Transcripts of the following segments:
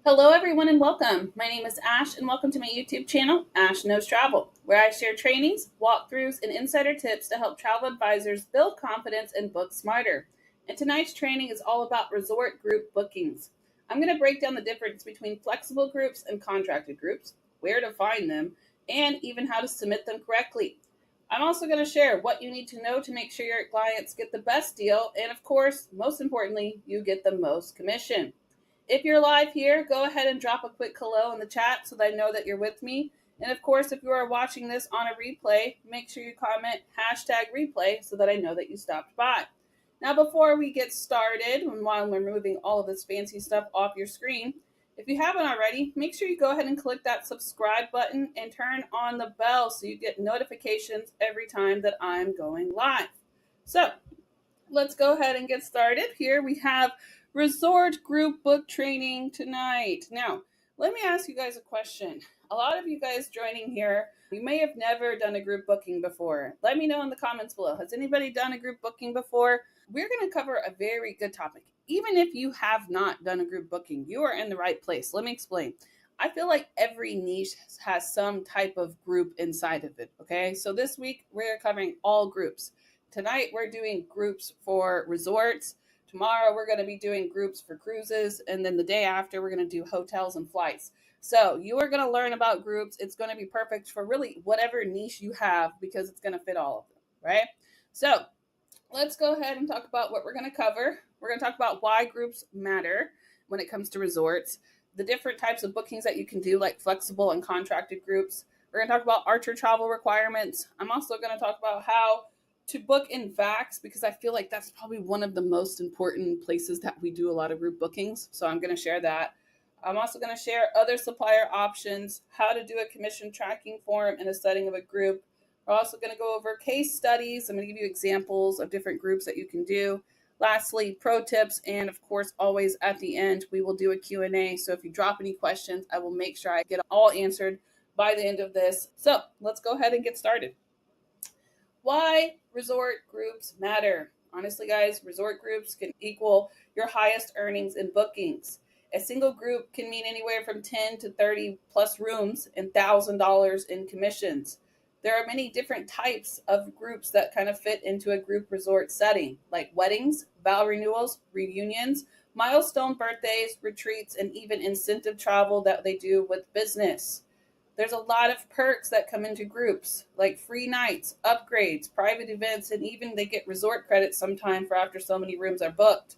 Hello, everyone, and welcome. My name is Ash, and welcome to my YouTube channel, Ash Knows Travel, where I share trainings, walkthroughs, and insider tips to help travel advisors build confidence and book smarter. And tonight's training is all about resort group bookings. I'm going to break down the difference between flexible groups and contracted groups, where to find them, and even how to submit them correctly. I'm also going to share what you need to know to make sure your clients get the best deal, and of course, most importantly, you get the most commission. If you're live here, go ahead and drop a quick hello in the chat so that I know that you're with me. And of course, if you are watching this on a replay, make sure you comment #replay so that I know that you stopped by. Now, before we get started, and while we're moving all of this fancy stuff off your screen, if you haven't already, make sure you go ahead and click that subscribe button and turn on the bell so you get notifications every time that I'm going live. So, let's go ahead and get started. Here we have resort group book training tonight. Now, let me ask you guys a question. A lot of you guys joining here, you may have never done a group booking before. Let me know in the comments below. Has anybody done a group booking before? We're going to cover a very good topic. Even if you have not done a group booking, you are in the right place. Let me explain. I feel like every niche has some type of group inside of it. Okay, so this week we're covering all groups. Tonight, we're doing groups for resorts. Tomorrow, we're going to be doing groups for cruises. And then the day after, we're going to do hotels and flights. So you are going to learn about groups. It's going to be perfect for really whatever niche you have because it's going to fit all of them, right? So let's go ahead and talk about what we're going to cover. We're going to talk about why groups matter when it comes to resorts, the different types of bookings that you can do, like flexible and contracted groups. We're going to talk about Archer travel requirements. I'm also going to talk about how to book in VAX because I feel like that's probably one of the most important places that we do a lot of group bookings. So I'm going to share that. I'm also going to share other supplier options, how to do a commission tracking form in a setting of a group. We're also going to go over case studies. I'm going to give you examples of different groups that you can do. Lastly, pro tips, and of course, always at the end, we will do a Q&A. So if you drop any questions, I will make sure I get all answered by the end of this. So let's go ahead and get started. Why resort groups matter. Honestly, guys, resort groups can equal your highest earnings in bookings. A single group can mean anywhere from 10 to 30 plus rooms and $1,000 in commissions. There are many different types of groups that kind of fit into a group resort setting, like weddings, vow renewals, reunions, milestone birthdays, retreats, and even incentive travel that they do with business. There's a lot of perks that come into groups, like free nights, upgrades, private events, and even they get resort credits sometime for after so many rooms are booked.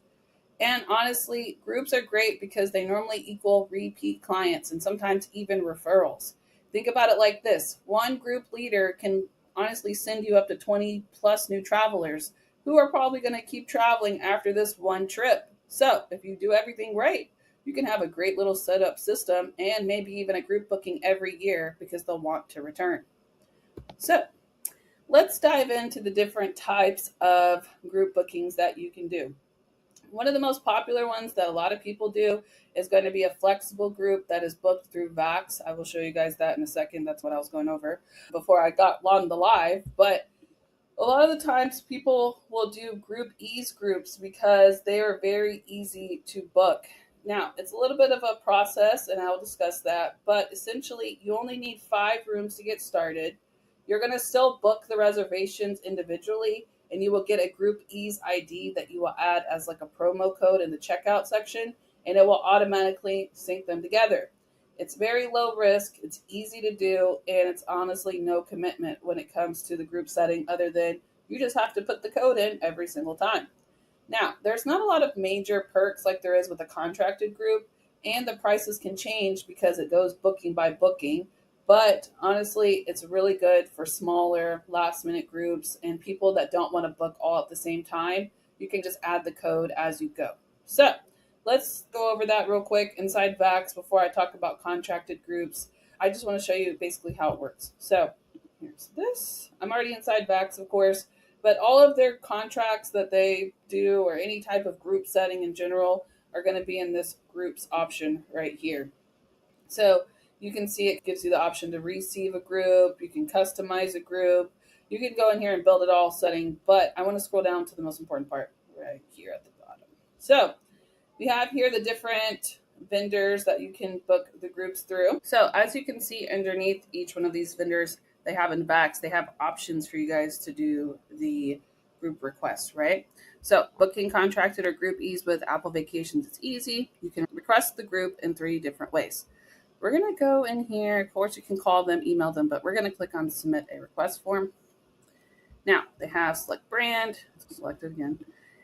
And honestly, groups are great because they normally equal repeat clients and sometimes even referrals. Think about it like this. One group leader can honestly send you up to 20 plus new travelers who are probably going to keep traveling after this one trip. So if you do everything right, you can have a great little setup system and maybe even a group booking every year because they'll want to return. So let's dive into the different types of group bookings that you can do. One of the most popular ones that a lot of people do is going to be a flexible group that is booked through VAX. I will show you guys that in a second. That's what I was going over before I got on the live. But a lot of the times people will do group ease groups because they are very easy to book. Now, it's a little bit of a process, and I'll discuss that. But essentially, you only need 5 rooms to get started. You're going to still book the reservations individually, and you will get a group ease ID that you will add as like a promo code in the checkout section, and it will automatically sync them together. It's very low risk, it's easy to do, and it's honestly no commitment when it comes to the group setting other than you just have to put the code in every single time. Now, there's not a lot of major perks like there is with a contracted group, and the prices can change because it goes booking by booking. But honestly, it's really good for smaller last minute groups and people that don't want to book all at the same time. You can just add the code as you go. So let's go over that real quick inside VAX before I talk about contracted groups. I just want to show you basically how it works. So here's this. I'm already inside VAX, of course, but all of their contracts that they do or any type of group setting in general are going to be in this groups option right here. So you can see it gives you the option to receive a group. You can customize a group. You can go in here and build it all setting, but I want to scroll down to the most important part right here at the bottom. So we have here the different vendors that you can book the groups through. So as you can see underneath each one of these vendors, they have in Vax, they have options for you guys to do the group requests, right? So booking contracted or group ease with Apple Vacations is easy. You can request the group in 3 different ways. We're going to go in here. Of course, you can call them, email them, but we're going to click on submit a request form. Now they have select brand, selected again,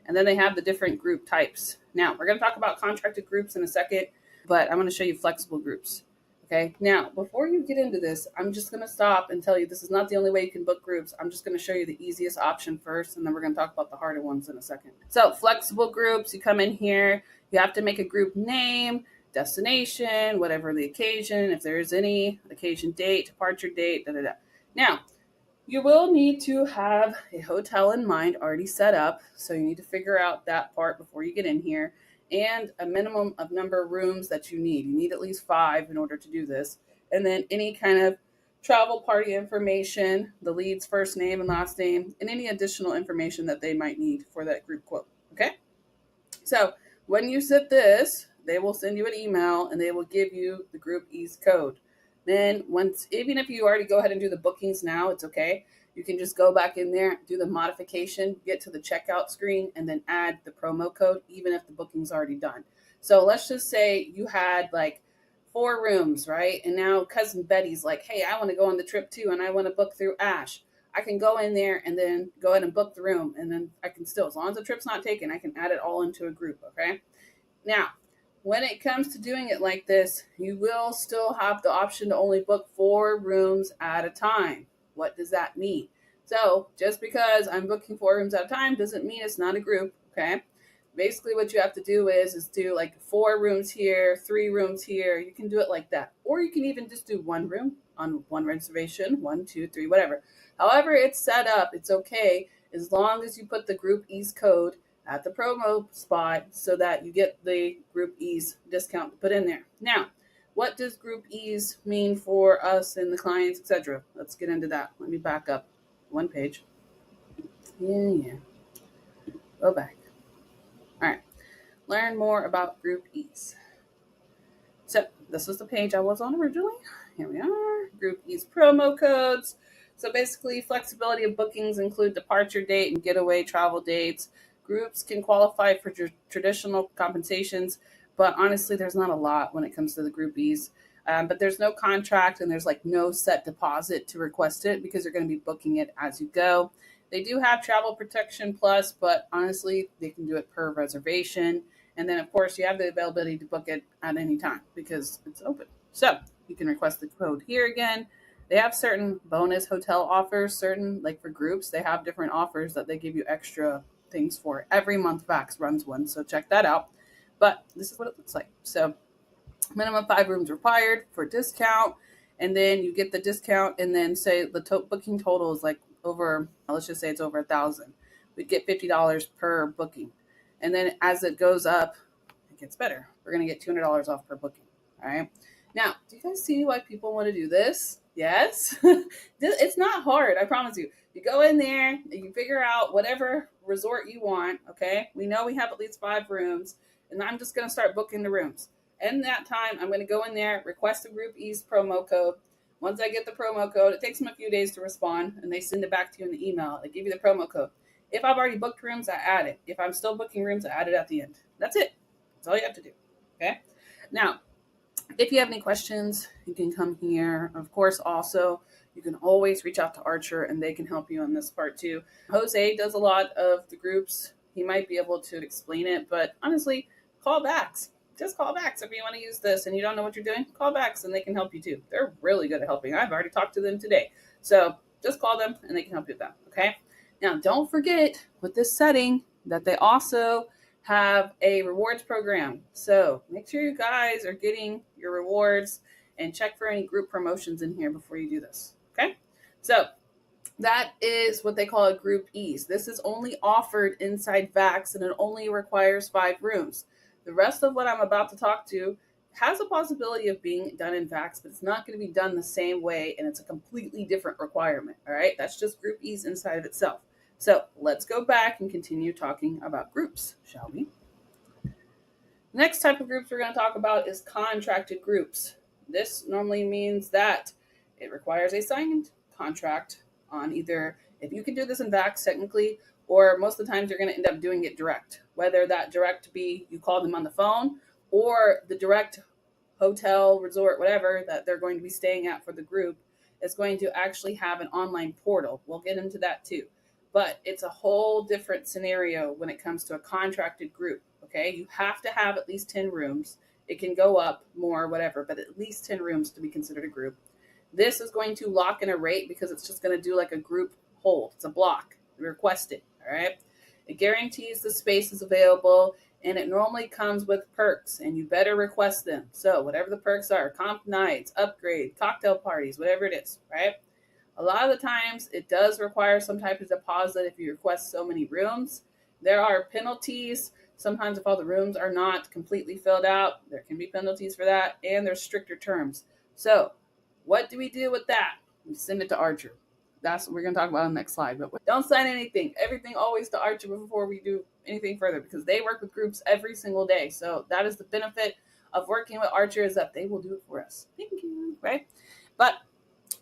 and then they have the different group types. Now we're going to talk about contracted groups in a second, but I'm going to show you flexible groups. Okay. Now, before you get into this, I'm just going to stop and tell you this is not the only way you can book groups. I'm just going to show you the easiest option first, and then we're going to talk about the harder ones in a second. So flexible groups, you come in here, you have to make a group name, destination, whatever the occasion, if there is any occasion, date, departure date, da da da. Now, you will need to have a hotel in mind already set up, so you need to figure out that part before you get in here, and a minimum of number of rooms that you need. You need at least 5 in order to do this. And then any kind of travel party information, the lead's first name and last name, and any additional information that they might need for that group quote. Okay? So when you set this, they will send you an email and they will give you the group ease code. Then even if you already go ahead and do the bookings now, it's okay. You can just go back in there, do the modification, get to the checkout screen, and then add the promo code, even if the booking's already done. So let's just say you had like 4 rooms, right? And now cousin Betty's like, hey, I want to go on the trip too, and I want to book through Ash. I can go in there and then go ahead and book the room, and then I can still, as long as the trip's not taken, I can add it all into a group, okay? Now, when it comes to doing it like this, you will still have the option to only book 4 rooms at a time. What does that mean? So just because I'm booking 4 rooms at a time doesn't mean it's not a group, okay? Basically what you have to do is do like 4 rooms here, 3 rooms here. You can do it like that. Or you can even just do 1 room on 1 reservation, 1, 2, 3, whatever. However it's set up, it's okay as long as you put the group ease code at the promo spot so that you get the group ease discount put in there. Now, what does group ease mean for us and the clients, etc.? Let's get into that. Let me back up 1 page. Yeah. Go back. All right. Learn more about group ease. So this was the page I was on originally. Here we are. Group ease promo codes. So basically, flexibility of bookings include departure date and getaway travel dates. Groups can qualify for traditional compensations, but honestly, there's not a lot when it comes to the groupies. But there's no contract and there's like no set deposit to request it because you're going to be booking it as you go. They do have travel protection plus, but honestly, they can do it per reservation. And then, of course, you have the availability to book it at any time because it's open. So you can request the code here again. They have certain bonus hotel offers, certain like for groups, they have different offers that they give you extra things for. Every month Vax runs one, so check that out. But this is what it looks like. So minimum 5 rooms required for discount, and then you get the discount, and then say the booking total is like over, let's just say it's over 1,000. We'd get $50 per booking, and then as it goes up, it gets better. We're gonna get $200 off per booking. All right. Now, do you guys see why people want to do this? Yes. It's not hard, I promise you. You go in there, and you figure out whatever resort you want, okay? We know we have at least 5 rooms, and I'm just going to start booking the rooms. In that time, I'm going to go in there, request a group ease promo code. Once I get the promo code, it takes them a few days to respond, and they send it back to you in the email. They give you the promo code. If I've already booked rooms, I add it. If I'm still booking rooms, I add it at the end. That's it. That's all you have to do, okay? Now, if you have any questions, you can come here. Of course, also, you can always reach out to Archer and they can help you on this part too. Jose does a lot of the groups. He might be able to explain it, but honestly, call backs. Just call backs if you want to use this and you don't know what you're doing. Call backs and they can help you too. They're really good at helping. I've already talked to them today. So just call them and they can help you with that, okay? Now, don't forget with this setting that they also have a rewards program. So make sure you guys are getting your rewards and check for any group promotions in here before you do this. Okay. So that is what they call a group ease. This is only offered inside Vax and it only requires 5 rooms. The rest of what I'm about to talk to has a possibility of being done in Vax, but it's not going to be done the same way. And it's a completely different requirement. All right. That's just group ease inside of itself. So let's go back and continue talking about groups, shall we? Next type of groups we're going to talk about is contracted groups. This normally means that it requires a signed contract on either, if you can do this in VAX technically, or most of the times you're going to end up doing it direct. Whether that direct be you call them on the phone, or the direct hotel, resort, whatever that they're going to be staying at for the group is going to actually have an online portal. We'll get into that too. But it's a whole different scenario when it comes to a contracted group. Okay, you have to have at least 10 rooms. It can go up more, whatever, but at least 10 rooms to be considered a group. This is going to lock in a rate because it's just going to do like a group hold. It's a block. Request it. All right. It guarantees the space is available, and it normally comes with perks, and you better request them. So whatever the perks are, comp nights, upgrade, cocktail parties, whatever it is, right? A lot of the times it does require some type of deposit if you request so many rooms. There are penalties. Sometimes if all the rooms are not completely filled out, there can be penalties for that, and there's stricter terms. So what do we do with that? We send it to Archer. That's what we're going to talk about on the next slide. But don't sign anything. Everything always to Archer before we do anything further, because they work with groups every single day. So that is the benefit of working with Archer, is that they will do it for us. Thank you. Right? But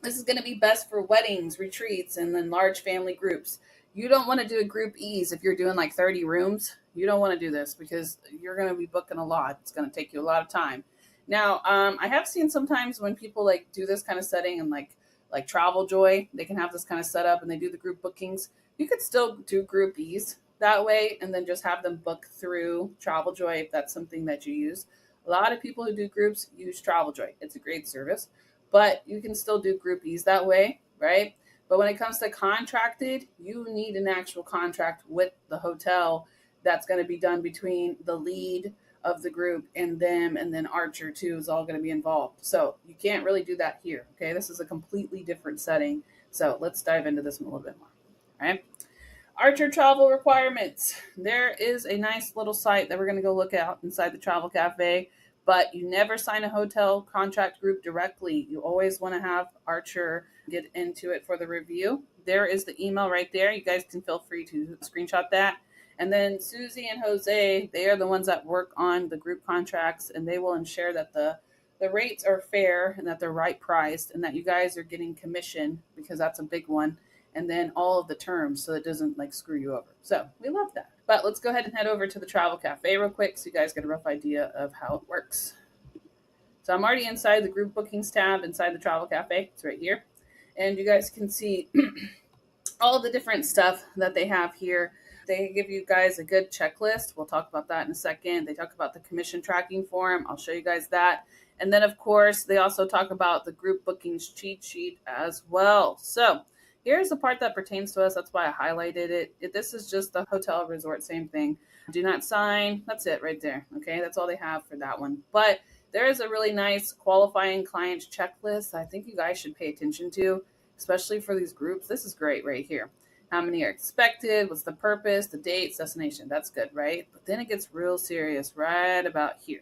this is going to be best for weddings, retreats, and then large family groups. You don't want to do a group E's if you're doing like 30 rooms. You don't want to do this because you're going to be booking a lot. It's going to take you a lot of time. Now, I have seen sometimes when people like do this kind of setting and like Travel Joy, they can have this kind of setup and they do the group bookings. You could still do group E's that way and then just have them book through Travel Joy if that's something that you use. A lot of people who do groups use Travel Joy. It's a great service, but you can still do group E's that way, right? But when it comes to contracted, you need an actual contract with the hotel that's going to be done between the lead of the group and them, and then Archer too is all going to be involved. So you can't really do that here. Okay, this is a completely different setting. So let's dive into this one a little bit more. All right. Archer travel requirements. There is a nice little site that we're going to go look at inside the Travel Cafe, but you never sign a hotel contract group directly. You always want to have Archer get into it for the review. There is the email right there. You guys can feel free to screenshot that. And then Susie and Jose, they are the ones that work on the group contracts, and they will ensure that the rates are fair and that they're right priced and that you guys are getting commission, because that's a big one. And then all of the terms so it doesn't like screw you over. So we love that. But let's go ahead and head over to the Travel Cafe real quick so you guys get a rough idea of how it works. So I'm already inside the group bookings tab inside the Travel Cafe. It's right here. And you guys can see all the different stuff that they have here. They give you guys a good checklist. We'll talk about that in a second. They talk about the commission tracking form. I'll show you guys that. And then, of course, they also talk about the group bookings cheat sheet as well. So here's the part that pertains to us. That's why I highlighted it. This is just the hotel resort, same thing. Do not sign. That's it right there. Okay, that's all they have for that one. But there is a really nice qualifying client checklist I think you guys should pay attention to, especially for these groups. This is great right here. How many are expected? What's the purpose? The dates, destination. That's good, right? But then it gets real serious right about here.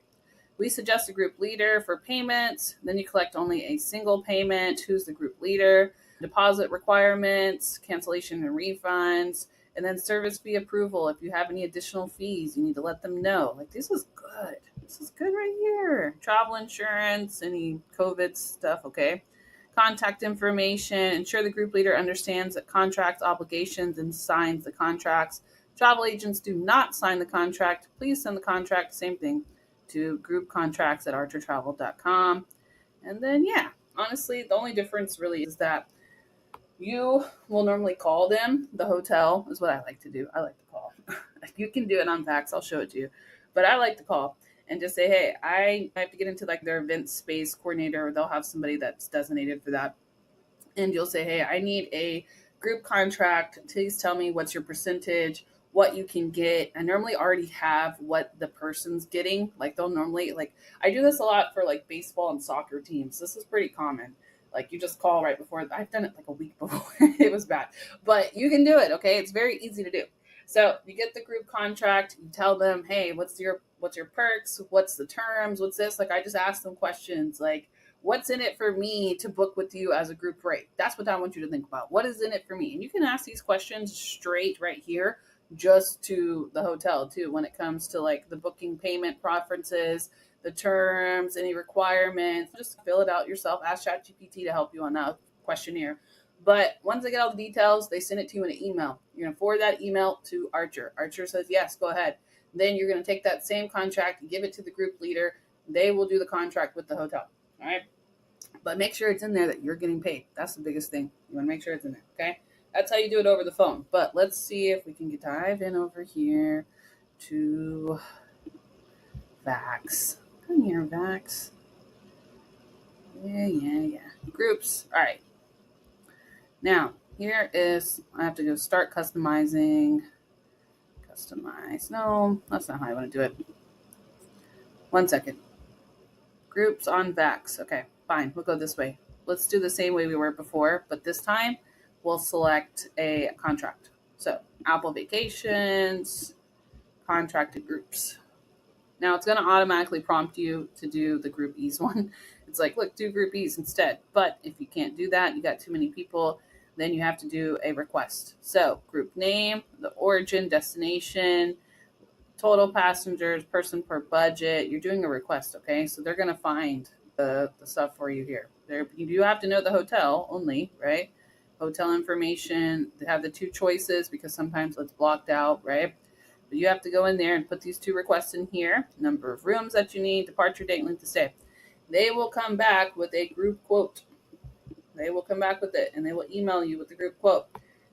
We suggest a group leader for payments. Then you collect only a single payment. Who's the group leader? Deposit requirements, cancellation and refunds, and then service fee approval. If you have any additional fees, you need to let them know. Like, this is good. This is good right here. Travel insurance, any COVID stuff, okay? Contact information, ensure the group leader understands that contracts, obligations, and signs the contracts. Travel agents do not sign the contract. Please send the contract, same thing, to groupcontracts@archertravel.com. And then, yeah, honestly, the only difference really is that you will normally call them. The hotel is what I like to do. I like to call. You can do it on fax. I'll show it to you. But I like to call and just say, hey, I have to get into like their event space coordinator, or they'll have somebody that's designated for that. And you'll say, hey, I need a group contract. Please tell me what's your percentage, what you can get. I normally already have what the person's getting. Like, they'll normally, like, I do this a lot for like baseball and soccer teams. This is pretty common. Like, you just call right before. I've done it like a week before. It was bad. But you can do it, okay? It's very easy to do. So you get the group contract. You tell them, hey, what's your perks? What's the terms? What's this? Like, I just ask them questions like, what's in it for me to book with you as a group rate? That's what I want you to think about. What is in it for me? And you can ask these questions straight right here just to the hotel too when it comes to like the booking payment preferences, the terms, any requirements. Just fill it out yourself. Ask ChatGPT to help you on that questionnaire. But once they get all the details, they send it to you in an email. You're going to forward that email to Archer. Archer says, yes, go ahead. Then you're going to take that same contract and give it to the group leader. They will do the contract with the hotel. All right. But make sure it's in there that you're getting paid. That's the biggest thing. You want to make sure it's in there. Okay. That's how you do it over the phone. But let's see if we can dive in over here to Vax. Come here, Vax. Yeah. Groups. All right. Now, here is, I have to go start customizing. Customize. No, that's not how I want to do it. 1 second. Groups on Vax. Okay, fine. We'll go this way. Let's do the same way we were before, but this time we'll select a contract. So, Apple Vacations, contracted groups. Now, it's going to automatically prompt you to do the Group Ease one. It's like, look, do Group Ease instead. But if you can't do that, you got too many people, then you have to do a request. So, group name, the origin, destination, total passengers, person per budget. You're doing a request, okay? So they're going to find the stuff for you here. You do have to know the hotel only, right? Hotel information. They have the two choices because sometimes it's blocked out, right? But you have to go in there and put these two requests in here. Number of rooms that you need, departure date, length of stay. They will come back with a group quote. They will come back with it, and they will email you with the group quote.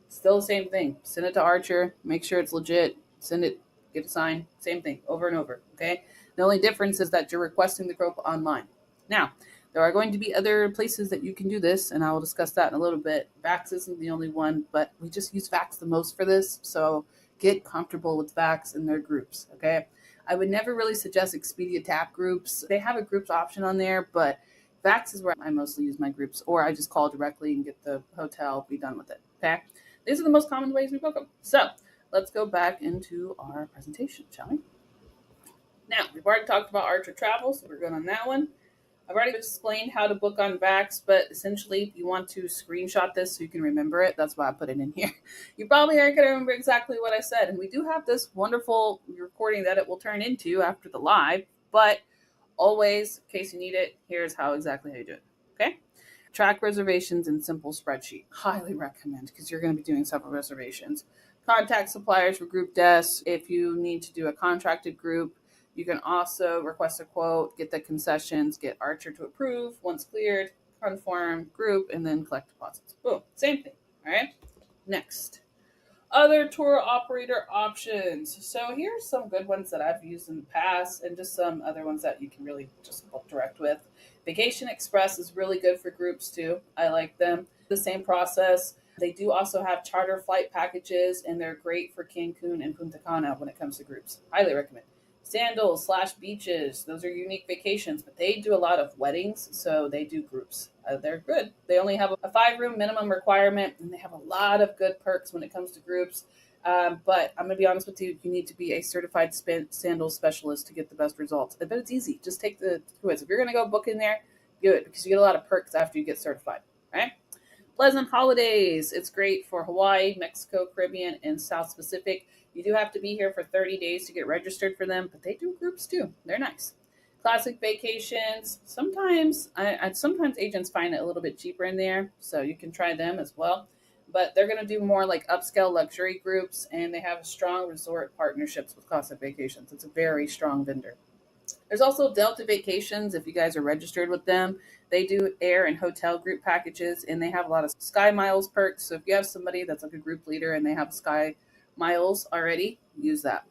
Still the same thing. Send it to Archer. Make sure it's legit. Send it. Get a sign. Same thing over and over. Okay. The only difference is that you're requesting the group online. Now, there are going to be other places that you can do this, and I will discuss that in a little bit. Vax isn't the only one, but we just use Vax the most for this. So get comfortable with Vax and their groups. Okay. I would never really suggest Expedia Tap groups. They have a groups option on there, but Vax is where I mostly use my groups, or I just call directly and get the hotel, be done with it. Okay. These are the most common ways we book them. So let's go back into our presentation, shall we? Now, we've already talked about Archer Travel, so we're good on that one. I've already explained how to book on Vax, but essentially, if you want to screenshot this so you can remember it, that's why I put it in here. You probably aren't going to remember exactly what I said, and we do have this wonderful recording that it will turn into after the live, but always, in case you need it, here's exactly how you do it, okay? Track reservations in simple spreadsheet. Highly recommend because you're going to be doing several reservations. Contact suppliers for group desks. If you need to do a contracted group, you can also request a quote, get the concessions, get Archer to approve. Once cleared, confirm group, and then collect deposits. Boom. Same thing. All right. Next. Other tour operator options. So here's some good ones that I've used in the past and just some other ones that you can really just book direct with. Vacation Express is really good for groups too. I like them. The same process. They do also have charter flight packages, and they're great for Cancun and Punta Cana when it comes to groups. Highly recommend. Sandals/beaches. Those are unique vacations, but they do a lot of weddings, so they do groups. They're good. They only have a 5-room minimum requirement, and they have a lot of good perks when it comes to groups. But I'm going to be honest with you, you need to be a certified sandals specialist to get the best results. But it's easy. Just take the quiz. If you're going to go book in there, do it because you get a lot of perks after you get certified. Right? Pleasant Holidays. It's great for Hawaii, Mexico, Caribbean, and South Pacific. You do have to be here for 30 days to get registered for them, but they do groups too. They're nice. Classic Vacations. Sometimes agents find it a little bit cheaper in there, so you can try them as well. But they're going to do more like upscale luxury groups, and they have strong resort partnerships with Classic Vacations. It's a very strong vendor. There's also Delta Vacations, if you guys are registered with them. They do air and hotel group packages, and they have a lot of Sky Miles perks. So if you have somebody that's like a group leader and they have Sky Miles already, use that.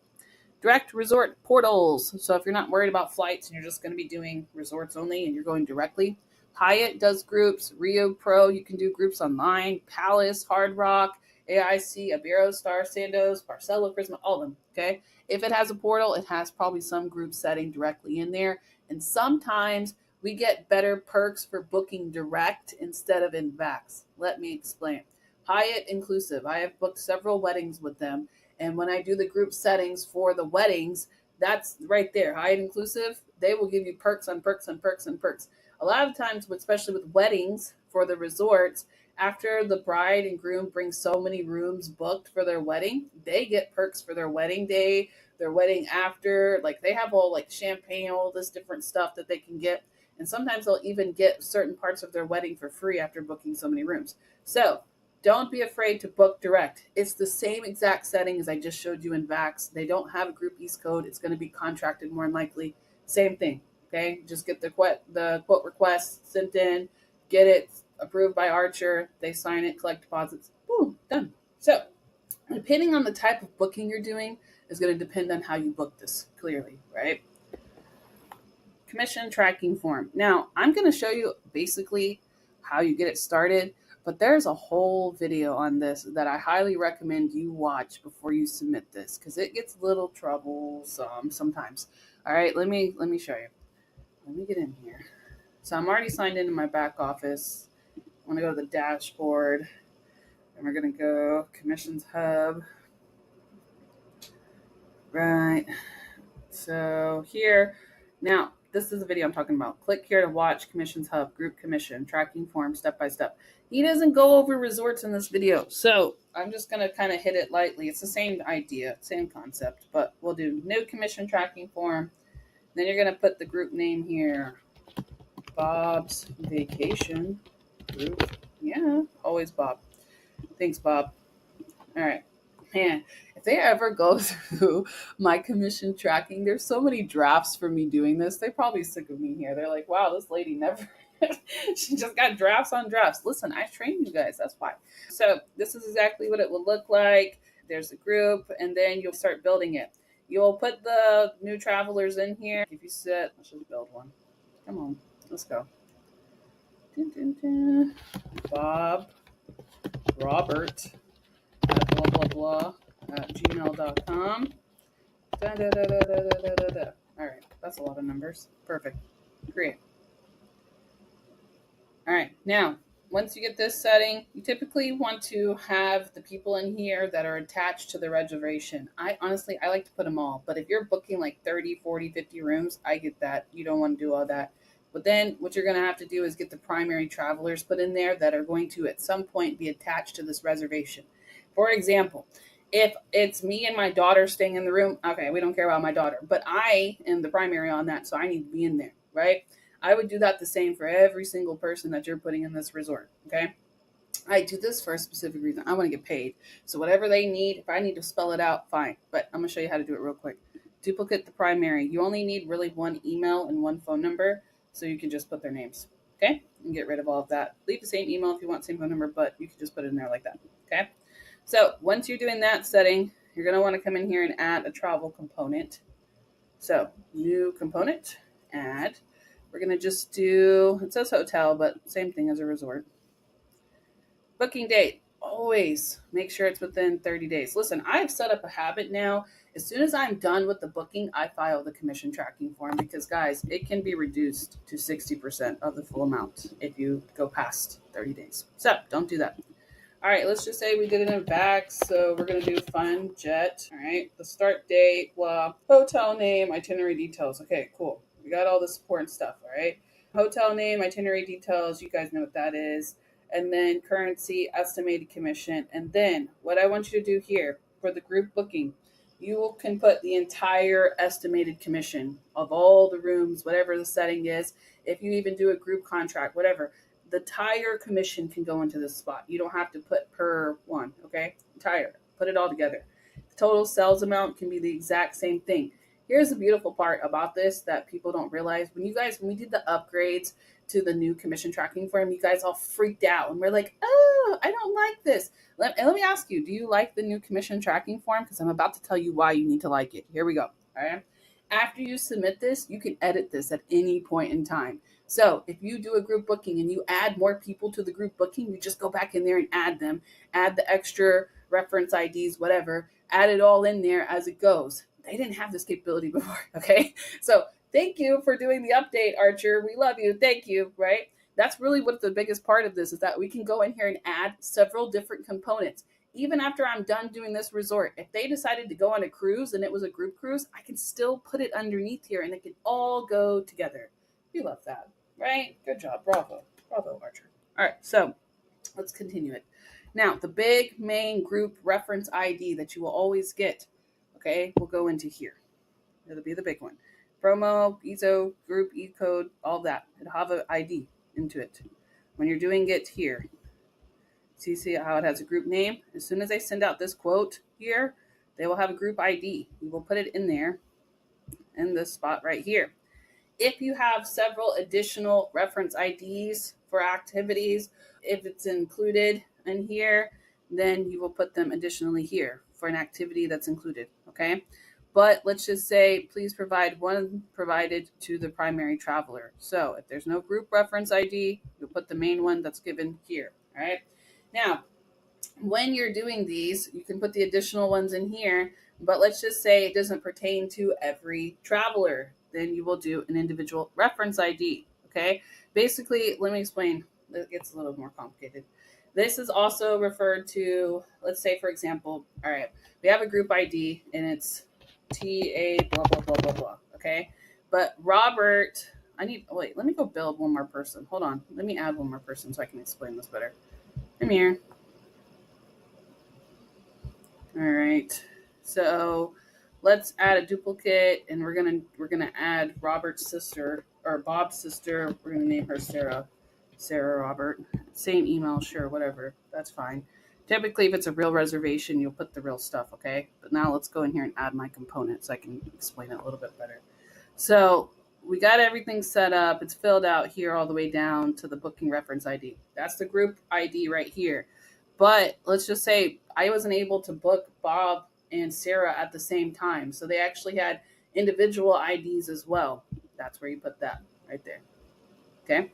Direct resort portals. So if you're not worried about flights and you're just going to be doing resorts only and you're going directly, Hyatt does groups. Rio Pro, you can do groups online. Palace, Hard Rock, AIC, Iberostar, Sandos, Barcelo, Prisma, all of them, okay? If it has a portal, it has probably some group setting directly in there. And sometimes we get better perks for booking direct instead of in Vax. Let me explain. Hyatt inclusive. I have booked several weddings with them. And when I do the group settings for the weddings, that's right there. Hyatt inclusive, they will give you perks on perks on perks on perks. A lot of times, especially with weddings for the resorts, After the bride and groom bring so many rooms booked for their wedding, they get perks for their wedding day, their wedding after. Like they have all like champagne, all this different stuff that they can get. And sometimes they'll even get certain parts of their wedding for free after booking so many rooms. So don't be afraid to book direct. It's the same exact setting as I just showed you in VAX. They don't have a group East code. It's going to be contracted more than likely. Same thing. Okay. Just get the quote request sent in, get it approved by Archer. They sign it, collect deposits. Boom, done. So depending on the type of booking you're doing is going to depend on how you book this clearly, right? Commission tracking form. Now, I'm going to show you basically how you get it started, but there's a whole video on this that I highly recommend you watch before you submit this because it gets a little troublesome sometimes. All right, let me show you. Let me get in here. So I'm already signed into my back office. I'm going to go to the dashboard, and we're going to go Commissions Hub. Right. So here, now, this is the video I'm talking about. Click here to watch Commissions Hub, Group Commission, Tracking Form, step by step. He doesn't go over resorts in this video, so I'm just going to kind of hit it lightly. It's the same idea, same concept, but we'll do New Commission Tracking Form. Then you're going to put the group name here. Bob's Vacation Group. Yeah, always Bob. Thanks, Bob. All right. Man, if they ever go through my commission tracking, there's so many drafts for me doing this. They're probably sick of me here. They're like, wow, this lady never, she just got drafts on drafts. Listen, I trained you guys. That's why. So this is exactly what it will look like. There's a group, and then you'll start building it. You'll put the new travelers in here. If you sit, let's just build one. Come on, let's go. Dun, dun, dun. Bob, Robert, at blah, blah, blah, at gmail.com. Da, da, da, da, da, da, da, da. All right, that's a lot of numbers. Perfect. Great. All right, now, once you get this setting, you typically want to have the people in here that are attached to the reservation. I like to put them all, but if you're booking like 30, 40, 50 rooms, I get that. You don't want to do all that. But then what you're going to have to do is get the primary travelers put in there that are going to at some point be attached to this reservation. For example, if it's me and my daughter staying in the room, okay, we don't care about my daughter, but I am the primary on that, so I need to be in there, right? I would do that the same for every single person that you're putting in this resort, okay? I do this for a specific reason. I want to get paid. So whatever they need, if I need to spell it out, fine. But I'm going to show you how to do it real quick. Duplicate the primary. You only need really one email and one phone number, so you can just put their names, okay? And get rid of all of that. Leave the same email if you want, same phone number, but you can just put it in there like that, okay? So once you're doing that setting, you're going to want to come in here and add a travel component. So new component, add. We're going to just do, it says hotel, but same thing as a resort. Booking date, always make sure it's within 30 days. Listen, I've set up a habit now. As soon as I'm done with the booking, I file the commission tracking form because, guys, it can be reduced to 60% of the full amount if you go past 30 days. So don't do that. All right, let's just say we did it in VAX. So we're going to do Fun Jet. All right, the start date, blah, hotel name, itinerary details. Okay, cool. We got all this important stuff, all right? Hotel name, itinerary details, you guys know what that is. And then currency, estimated commission. And then what I want you to do here for the group booking, you can put the entire estimated commission of all the rooms, whatever the setting is. If you even do a group contract, whatever, the entire commission can go into this spot. You don't have to put per one, okay? Entire, put it all together. The total sales amount can be the exact same thing. Here's the beautiful part about this that people don't realize. When we did the upgrades to the new commission tracking form, you guys all freaked out. And we're like, oh, I don't like this. Let me ask you, do you like the new commission tracking form? Because I'm about to tell you why you need to like it. Here we go. All right. After you submit this, you can edit this at any point in time. So if you do a group booking and you add more people to the group booking, you just go back in there and add them, add the extra reference IDs, whatever, add it all in there as it goes. They didn't have this capability before, okay? So thank you for doing the update, Archer. We love you. Thank you, right? That's really what the biggest part of this is, that we can go in here and add several different components. Even after I'm done doing this resort, if they decided to go on a cruise and it was a group cruise, I can still put it underneath here and it can all go together. We love that, right? Good job. Bravo. Bravo, Archer. All right, so Let's continue it. Now, the big main group reference ID that you will always get, okay, will go into here. It'll be the big one. Promo, ESO, group, E-code, all that. It'll have an ID into it. When you're doing it here, see how it has a group name? As soon as I send out this quote here, they will have a group ID. We will put it in there in this spot right here. If you have several additional reference IDs for activities, if it's included in here, then you will put them additionally here for an activity that's included, okay? But let's just say, please provide one provided to the primary traveler. So if there's no group reference ID, you'll put the main one that's given here, all right? Now, when you're doing these, you can put the additional ones in here, but let's just say it doesn't pertain to every traveler. Then you will do an individual reference ID, okay? Basically, let me explain. It gets a little more complicated. This is also referred to, let's say, for example, all right, we have a group ID and it's TA blah, blah, blah, blah, blah, okay? But Robert, wait, let me go build one more person. Hold on. Let me add one more person so I can explain this better. Come here. All right. So let's add a duplicate, and we're gonna add Robert's sister or Bob's sister. We're gonna name her Sarah. Sarah Robert. Same email, sure, whatever. That's fine. Typically, if it's a real reservation, you'll put the real stuff, okay? But now let's go in here and add my component so I can explain it a little bit better. So we got everything set up. It's filled out here all the way down to the booking reference ID. That's the group ID right here. But let's just say I wasn't able to book Bob and Sarah at the same time. So they actually had individual IDs as well. That's where you put that right there. Okay?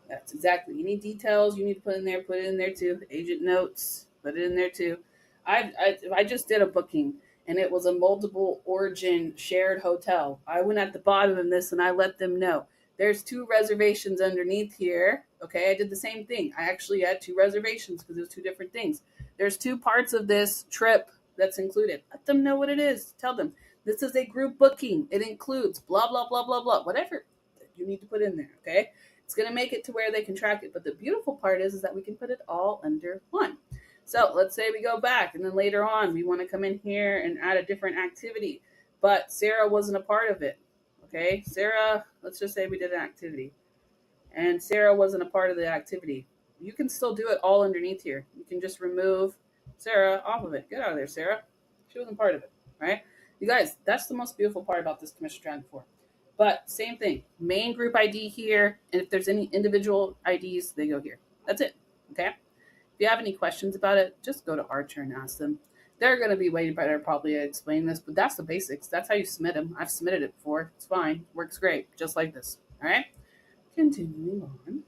That's exactly. You need details. You need to put in there. Put it in there too. Agent notes. Put it in there too. I just did a booking and it was a multiple origin shared hotel. I went at the bottom of this and I let them know there's 2 reservations underneath here. Okay, I did the same thing. I actually had 2 reservations because it was 2 different things. There's 2 parts of this trip that's included. Let them know what it is. Tell them this is a group booking. It includes blah, blah, blah, blah, blah, whatever you need to put in there. Okay, it's going to make it to where they can track it. But the beautiful part is that we can put it all under one. So let's say we go back and then later on we want to come in here and add a different activity. But Sarah wasn't a part of it. Okay, Sarah, let's just say we did an activity and Sarah wasn't a part of the activity. You can still do it all underneath here. You can just remove Sarah off of it. Get out of there, Sarah. She wasn't part of it, right? You guys, that's the most beautiful part about this commission trend form. But same thing, main group ID here, and if there's any individual IDs, they go here. That's it, okay? If you have any questions about it, just go to Archer and ask them. They're going to be way better probably to explain this, but that's the basics. That's how you submit them. I've submitted it before. It's fine. Works great, just like this, all right? Continuing on.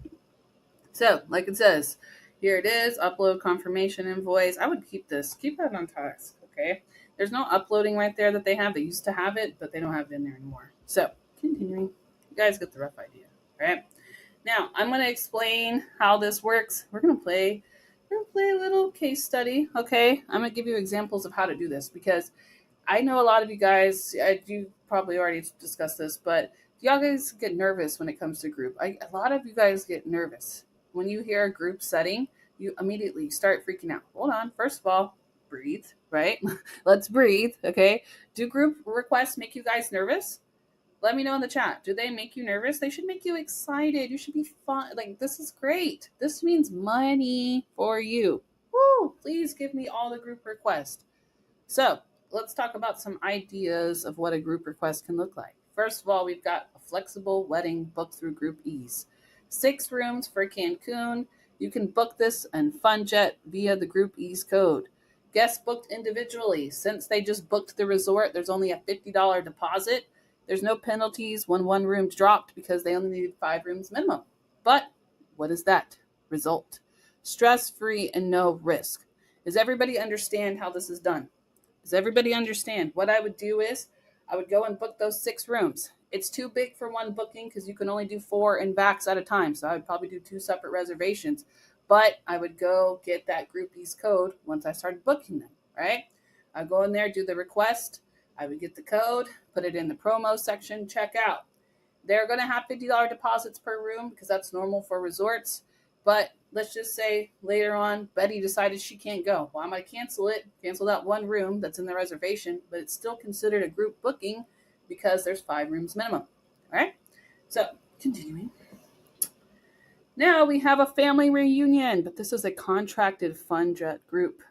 So, like it says, here it is, upload confirmation invoice. I would keep this. Keep that on task, okay? There's no uploading right there that they have. They used to have it, but they don't have it in there anymore. So, continuing. You guys get the rough idea, right? Now, I'm going to explain how this works. We're going to play a little case study, okay? I'm going to give you examples of how to do this because I know a lot of you guys, you probably already discussed this, but y'all guys get nervous when it comes to group. A lot of you guys get nervous. When you hear a group setting, you immediately start freaking out. Hold on. First of all, breathe, right? Let's breathe, okay? Do group requests make you guys nervous? Let me know in the chat. Do they make you nervous? They should make you excited. You should be fun. Like, this is great. This means money for you. Woo! Please give me all the group requests. So, let's talk about some ideas of what a group request can look like. First of all, we've got a flexible wedding booked through Group Ease. 6 rooms for Cancun. You can book this and FunJet via the Group Ease code. Guests booked individually. Since they just booked the resort, there's only a $50 deposit. There's no penalties when 1 room's dropped because they only needed 5 rooms minimum. But what is that result? Stress-free and no risk. Does everybody understand how this is done? Does everybody understand? What I would do is I would go and book those 6 rooms. It's too big for one booking because you can only do 4 in backs at a time. So I would probably do 2 separate reservations. But I would go get that groupies code once I started booking them, right? I'd go in there, do the request. I would get the code, put it in the promo section, check out. They're going to have $50 deposits per room because that's normal for resorts. But let's just say later on, Betty decided she can't go. Well, I'm going to cancel that one room that's in the reservation, but it's still considered a group booking because there's 5 rooms minimum. All right. So continuing. Now we have a family reunion, but this is a contracted fun jet group.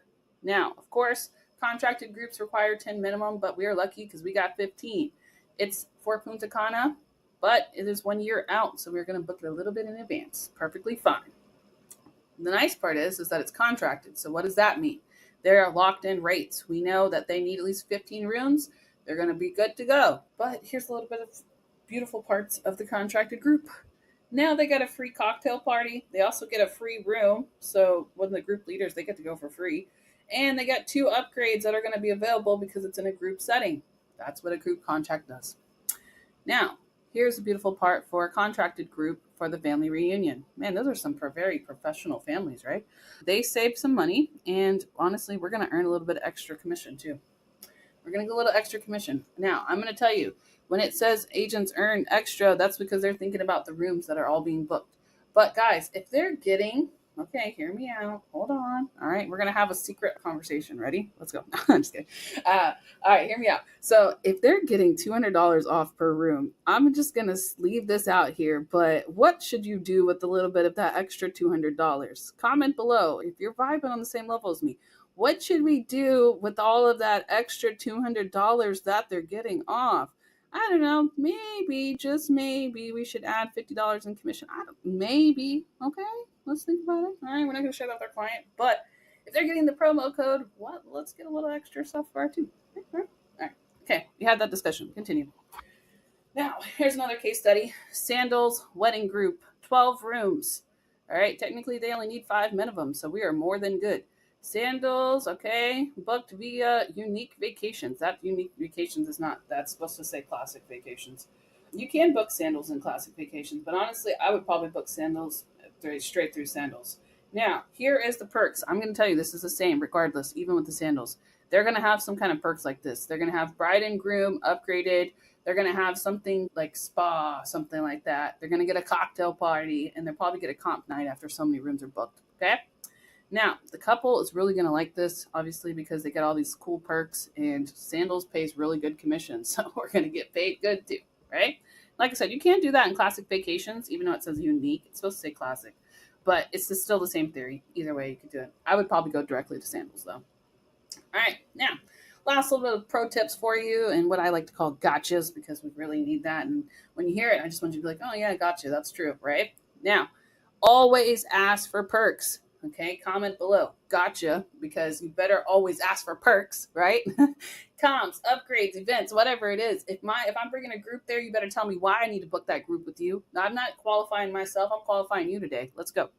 Now, of course, contracted groups require 10 minimum, but we are lucky because we got 15. It's for Punta Cana, but it is 1 year out, so we're going to book it a little bit in advance. Perfectly fine. The nice part is that it's contracted. So what does that mean? There are locked in rates. We know that they need at least 15 rooms. They're going to be good to go. But here's a little bit of beautiful parts of the contracted group. Now they get a free cocktail party. They also get a free room. So when the group leaders, they get to go for free. And they got 2 upgrades that are going to be available because it's in a group setting. That's what a group contract does. Now, here's the beautiful part for a contracted group for the family reunion. Man, those are some very professional families, right? They save some money, and honestly, we're going to earn a little bit of extra commission too. We're going to get a little extra commission. Now, I'm going to tell you, when it says agents earn extra, that's because they're thinking about the rooms that are all being booked. But guys, if they're getting, okay, hear me out. Hold on. All right, we're going to have a secret conversation. Ready? Let's go. I'm just kidding. All right, hear me out. So if they're getting $200 off per room, I'm just going to leave this out here. But what should you do with a little bit of that extra $200? Comment below if you're vibing on the same level as me. What should we do with all of that extra $200 that they're getting off? I don't know. Maybe, just maybe, we should add $50 in commission. Maybe. Okay, let's think about it. All right, we're not going to share that with our client. But if they're getting the promo code, let's get a little extra stuff for our too. All right. Okay, we had that discussion. Continue. Now, here's another case study. Sandals Wedding Group, 12 rooms. All right, technically they only need 5 minimum, so we are more than good. Sandals, okay, booked via Unique Vacations. That Unique Vacations is not, that's supposed to say Classic Vacations. You can book Sandals in Classic Vacations, but honestly, I would probably book Sandals straight through Sandals. Now, here is the perks. I'm going to tell you this is the same regardless, even with the Sandals. They're going to have some kind of perks like this. They're going to have bride and groom upgraded. They're going to have something like spa, something like that. They're going to get a cocktail party, and they'll probably get a comp night after so many rooms are booked, okay? Now, the couple is really going to like this, obviously, because they get all these cool perks, and Sandals pays really good commission, so we're going to get paid good too, right? Like I said, you can't do that in Classic Vacations, even though it says Unique. It's supposed to say Classic, but it's still the same theory. Either way, you could do it. I would probably go directly to Sandals, though. All right, now, last little bit of pro tips for you and what I like to call gotchas, because we really need that. And when you hear it, I just want you to be like, oh, yeah, gotcha. That's true, right? Now, always ask for perks. Okay, comment below. Gotcha, because you better always ask for perks, right? Comps, upgrades, events, whatever it is. If I'm bringing a group there, you better tell me why I need to book that group with you. Now, I'm not qualifying myself. I'm qualifying you today. Let's go.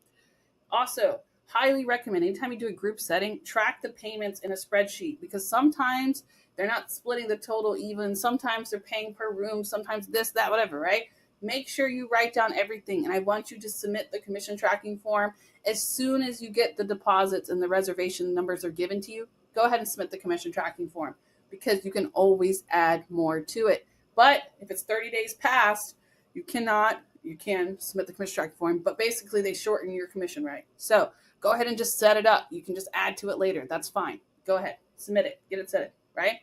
Also, highly recommend anytime you do a group setting, track the payments in a spreadsheet, because sometimes they're not splitting the total even. Sometimes they're paying per room. Sometimes this, that, whatever, right? Make sure you write down everything, and I want you to submit the commission tracking form as soon as you get the deposits and the reservation numbers are given to you. Go ahead and submit the commission tracking form, because you can always add more to it. But if it's 30 days past, you can submit the commission tracking form, but basically they shorten your commission rate. So go ahead and just set it up. You can just add to it later. That's fine. Go ahead, submit it, get it set, right?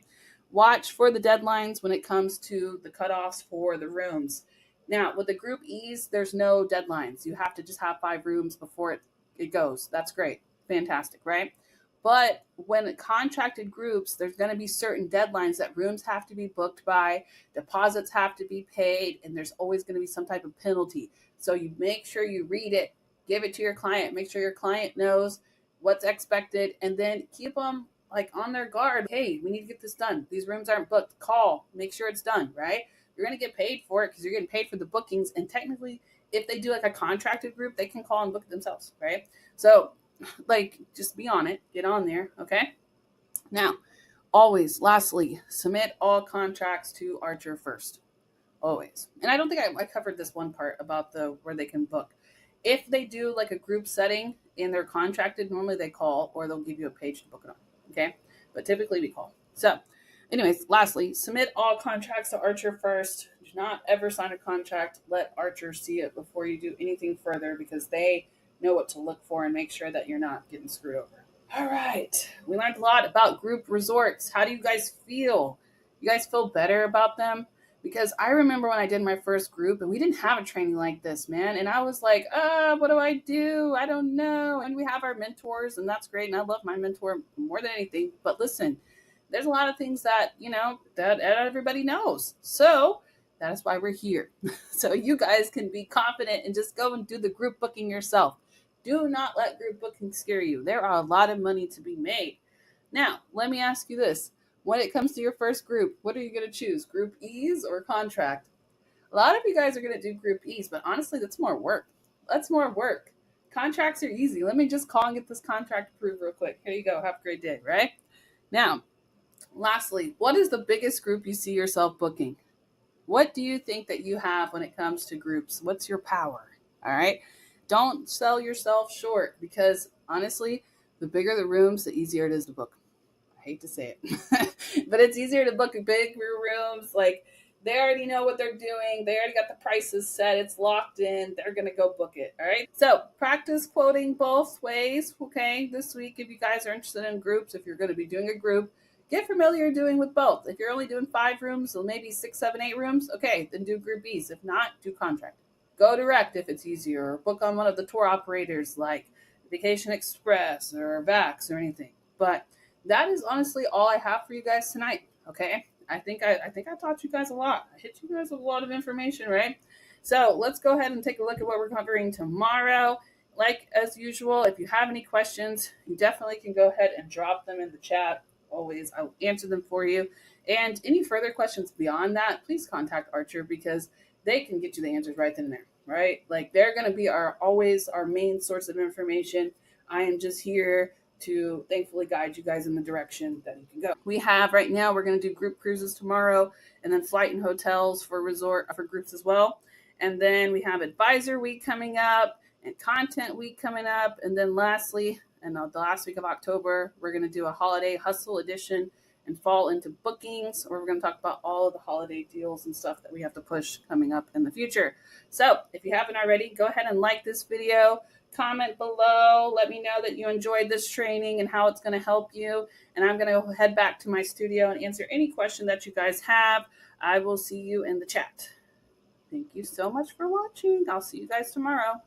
Watch for the deadlines when it comes to the cutoffs for the rooms. Now, with the Group E's, there's no deadlines. You have to just have 5 rooms before it goes. That's great. Fantastic, right? But when contracted groups, there's going to be certain deadlines that rooms have to be booked by, deposits have to be paid, and there's always going to be some type of penalty. So you make sure you read it, give it to your client, make sure your client knows what's expected, and then keep them on their guard. Hey, we need to get this done. These rooms aren't booked. Call, make sure it's done, right? You're going to get paid for it because you're getting paid for the bookings. And technically, if they do a contracted group, they can call and book it themselves, right? So just be on it, get on there. Okay. Now, always, lastly, submit all contracts to Archer first, always. And I don't think I covered this one part about where they can book. If they do a group setting and they're contracted, normally they call, or they'll give you a page to book it on. Okay. But typically we call. So anyways, lastly, submit all contracts to Archer first. Do not ever sign a contract. Let Archer see it before you do anything further, because they know what to look for and make sure that you're not getting screwed over. All right. We learned a lot about group resorts. How do you guys feel? You guys feel better about them? Because I remember when I did my first group and we didn't have a training like this, man. And I was like, what do I do? I don't know. And we have our mentors, and that's great. And I love my mentor more than anything. But listen, there's a lot of things that, that everybody knows. So that is why we're here. So you guys can be confident and just go and do the group booking yourself. Do not let group booking scare you. There are a lot of money to be made. Now, let me ask you this. When it comes to your first group, what are you going to choose? Group ease or contract? A lot of you guys are going to do group ease, but honestly, that's more work. That's more work. Contracts are easy. Let me just call and get this contract approved real quick. Here you go. Have a great day, right? Now, lastly, what is the biggest group you see yourself booking? What do you think that you have when it comes to groups? What's your power? All right. Don't sell yourself short, because honestly, the bigger the rooms, the easier it is to book. I hate to say it, but it's easier to book big rooms. Like, they already know what they're doing. They already got the prices set. It's locked in. They're going to go book it. All right. So practice quoting both ways. Okay. This week, if you guys are interested in groups, if you're going to be doing a group, get familiar doing with both. If you're only doing 5 rooms, so maybe 6, 7, 8 rooms, okay, then do group B's. If not, do contract. Go direct if it's easier, or book on one of the tour operators like Vacation Express or Vax or anything. But that is honestly all I have for you guys tonight. Okay, I think I taught you guys a lot. I hit you guys with a lot of information, right? So let's go ahead and take a look at what we're covering tomorrow. Like as usual, if you have any questions, you definitely can go ahead and drop them in the chat. Always, I'll answer them for you. And any further questions beyond that, please contact Archer, because they can get you the answers right then and there, right? Like, they're going to be always our main source of information. I am just here to thankfully guide you guys in the direction that you can go. We have right now, we're going to do group cruises tomorrow, and then flight and hotels for groups as well. And then we have advisor week coming up and content week coming up. And then lastly, and the last week of October, we're going to do a holiday hustle edition and fall into bookings, where we're going to talk about all of the holiday deals and stuff that we have to push coming up in the future. So if you haven't already, go ahead and like this video, comment below, let me know that you enjoyed this training and how it's going to help you. And I'm going to head back to my studio and answer any question that you guys have. I will see you in the chat. Thank you so much for watching. I'll see you guys tomorrow.